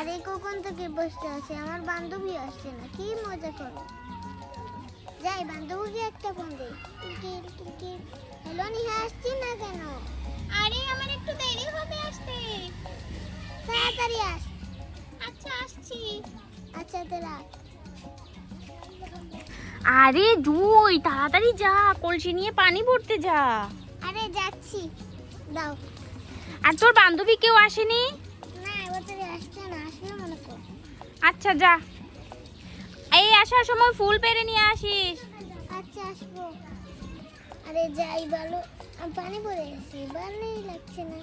আরে কখন থেকে বসে আছে, আমার বান্ধবী আসছে না, কি মজা করো। যাই বান্ধবীকে একটা ফোন দিই। হ্যালো নিহা, আসছি না কেন? আরে আমার একটু দেরি হবে আসতে। তাড়াতাড়ি আস। আচ্ছা আসছি। আচ্ছা তোরা। আরে জুই তাড়াতাড়ি যা, কলসি নিয়ে পানি ভরতে যা। আরে যাচ্ছি, দাও। আর তোর বান্ধবী কেউ আসেনি? না এবার তোরা আসছে না, আসবে মনে কর। আচ্ছা যা, এই আসার সময় ফুল পেড়ে নিয়ে আসিস। আচ্ছা আসবো। আরে যাই ভালো, পানি পড়ে গেছি, ভালোই লাগছে না।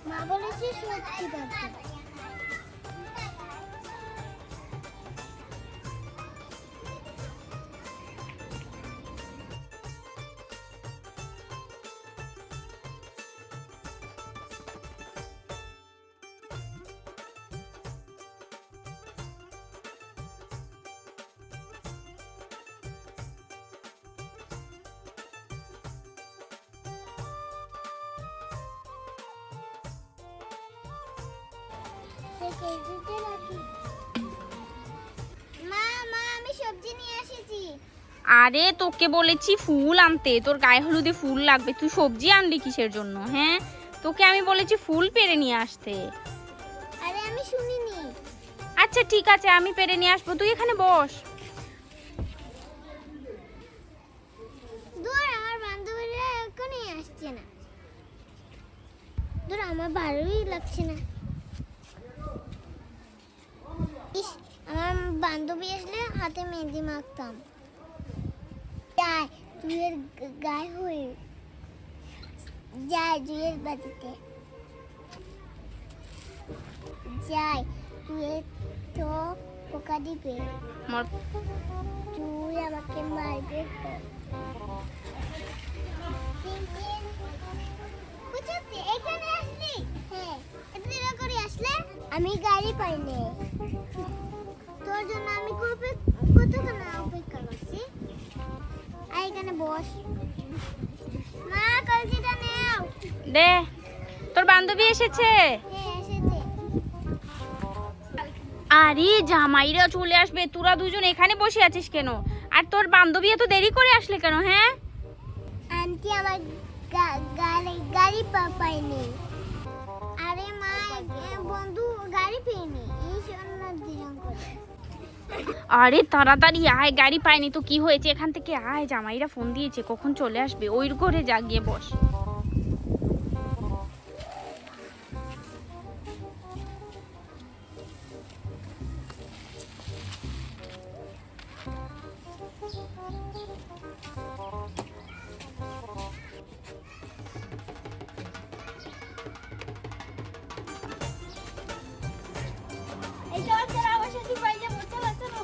মা বলেছে সত্যি পারবে। মা মা আমি সবজি নিয়ে এসেছি। আরে তোকে বলেছি ফুল আনতে, তোর গায়ে হলুদে ফুল লাগবে, তুই সবজি আনলি কিসের জন্য? হ্যাঁ তোকে আমি বলেছি ফুল পেড়ে নিয়ে আসতে। আরে আমি শুনিনি। আচ্ছা ঠিক আছে, আমি পেড়ে নিয়ে আসবো, তুই এখানে বস। দূর, আমার বান্ধবীরা এখনই আসছে না। দূর, আমার ভালোই লাগছে না। ইস, আমার বান্ধবী আসলে হাতে মেহেন্দি মাখতাম। যাই জুয়ের গায়ে হয়ে যাই, জুয়ের বাড়িতে যাই। জুয়ের তো পোকা দিবে, জুই আমাকে মারবে। এখানে আসলি? হ্যাঁ, এত দেরি করে আসলে? আমি গাড়ি পাইনি, তোর জন্য আমি কতক্ষণ অপেক্ষা করছি। আর এখানে বস। মা কলসিটা নাও। দে, তোর বান্ধবী এসেছে। হ্যাঁ এসেছে। আরে জামাইরা চলে আসবে, তোরা দুজন এখানে বসে আছিস কেন? আর তোর বান্ধবী এত দেরি করে আসলে কেন? হ্যাঁ আন্টি আমার গাড়ি পাইনি। আরে মা, বন্ধু গাড়ি পেয়েনি, এই জন্য দিলাম করে। আরে তাড়াতাড়ি আয়, গাড়ি পাইনি তো কি হয়েছে, এখান থেকে আয়, জামাইরা ফোন দিয়েছে, কখন চলে আসবে, ওই ঘরে যা, গিয়ে বস। এই চল চল, আমার সাথে বাড়ি যাবো, চলো চলো।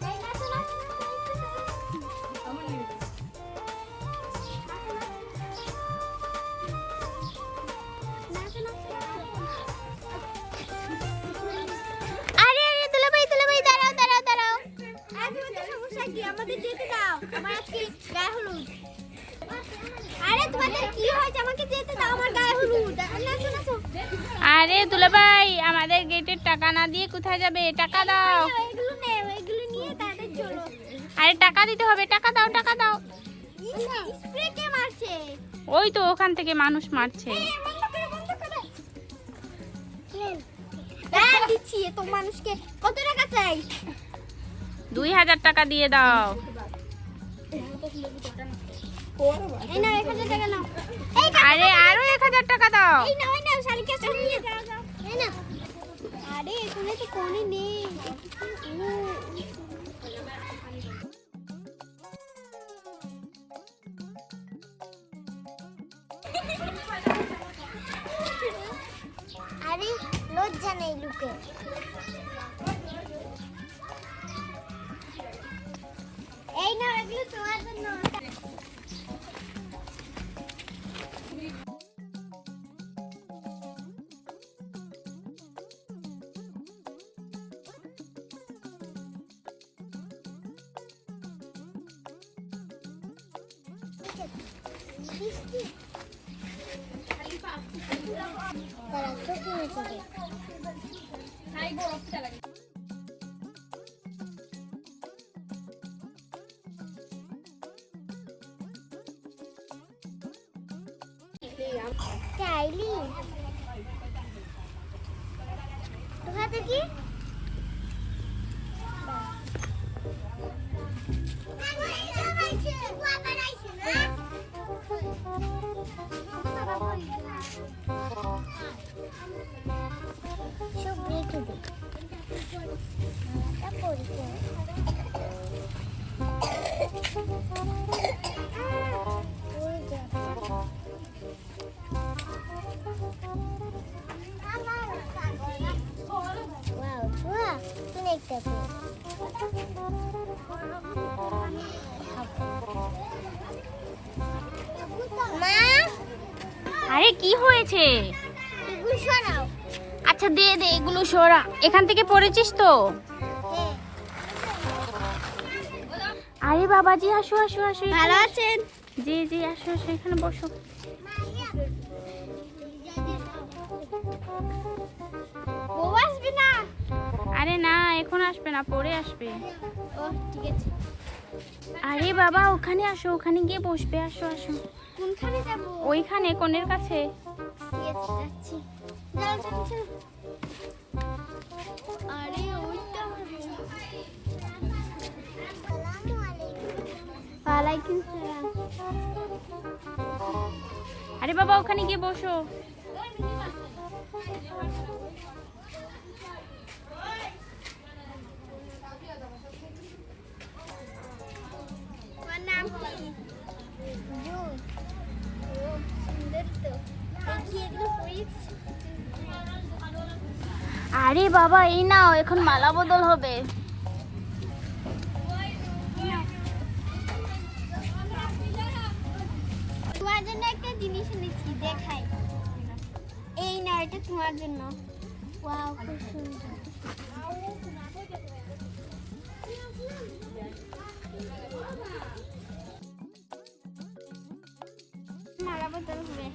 এই নাচো নাচো আরে আরে দুলাভাই দুলাভাই, দাঁড়াও দাঁড়াও দাঁড়াও। তোমাদের সমস্যা কি? আমাদের যেতে দাও, আমার আজকে গায়ে হলুদ। আরে তোমাদের কি হয়েছে? আমাকে যেতে দাও, আমার গায়ে হলুদ। নাচো নাচো। আরে দুলাভাই, আমাদের গেটের টাকা না দিয়ে কোথায় যাবে? টাকা দাও। এগুলো নেও, এগুলো নিয়ে তাড়াতাড়ি চলো। আরে টাকা দিতে হবে, টাকা দাও, টাকা দাও। স্প্রে কে মারছে? ওই তো ওখান থেকে মানুষ মারছে। বন্ধ করো বন্ধ করো। হ্যাঁ দিচ্ছি, তো মানুষকে কত টাকা চাই? 2000 টাকা দিয়ে দাও। এই নাও 1000 টাকা নাও। আরে আরো 1000 টাকা দাও। এই নাও শালিকে সব নিয়ে যাও যাও। এই নাও। আরে এখানে তো কোনই নেই। লজ্জা নেই লুকে। এই না এগুলো তোমার জন্য। তারা তো কিনেছে রে। চাইলি তো হাতে কি সব রেখে দিই মালাটা পরিতে আরে কি হয়েছে? এগুলো সরাও। আচ্ছা দে দে এগুলো সরা। এখান থেকে পড়েছিস তো? হ্যাঁ। আরে বাবাজি আসো আসো আসো। ভালো আছেন? জি জি আসো আসো এখানে বসো। বউ আসবে না? আরে না এখন আসবে না, পরে আসবে। ও ঠিক আছে। আরে বাবা ওখানে আসো, ওখানে গিয়ে বসবে। আসো আসো। কোনখানে যাব? ওইখানে কোণের কাছে। ঠিক আছে যাচ্ছি। যাও চলো চলো। আরে ওইটা আসসালামু আলাইকুম। ওয়ালাইকুম সালাম। আরে বাবা ওখানে গিয়ে বসো। তোমার নাম কি? জুন। ও সুন্দর তো। দেখি এগুলো পরিয়েছিস। আরে বাবা এই নাও, এখন মালা বদল হবে। তোমার জন্য একটা জিনিস এনেছি, দেখাই। এই না এটা তোমার জন্য। ওয়াও খুব সুন্দর। মালা বদল হবে।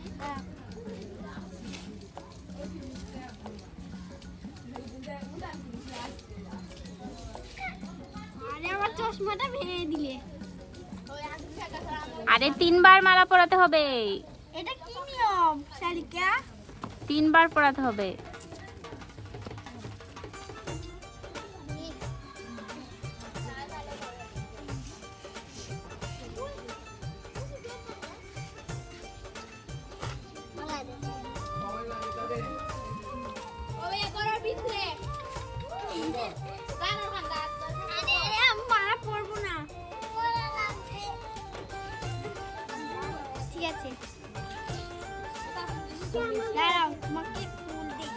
আরে আমার চশমাটা ভেঙে দিলে। আরে 3 বার মালা পরাতে হবে। এটা কি নিয়ম শালিকা? 3 বার পরাতে হবে। মালা পরবো না। ঠিক আছে দাঁড়াও তোমাকে ফুল দিই।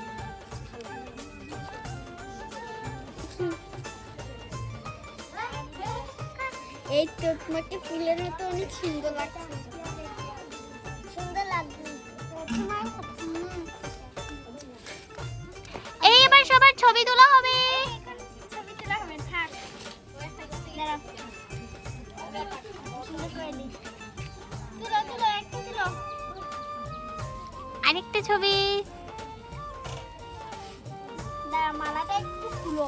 এই তো তোমাকে ফুলের মতো অনেক সুন্দর লাগছে। সুন্দর লাগছে। এই এবার সবার ছবি তোলা হবে। ছবি তোলা হবে থাক। দাঁড়াও সুন্দর করে দিই। তুলো তুলো একটা তুলো। আরেকটা ছবি। দাঁড়া মালাটা একটু খুলো।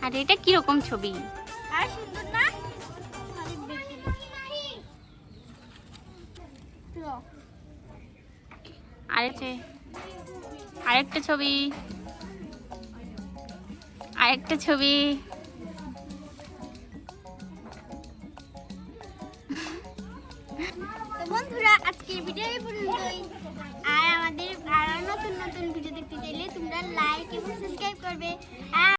আর এটা কিরকম ছবি? আর সুন্দর না? অনেক বেশি। তুলো। আরেকটা ছবি। আরেকটা ছবি। তো বন্ধুরা আজকের ভিডিও এই পর্যন্তই। আর আমাদের আরো নতুন নতুন ভিডিও দেখতে চাইলে তোমরা লাইক এবং সাবস্ক্রাইব করবে। আর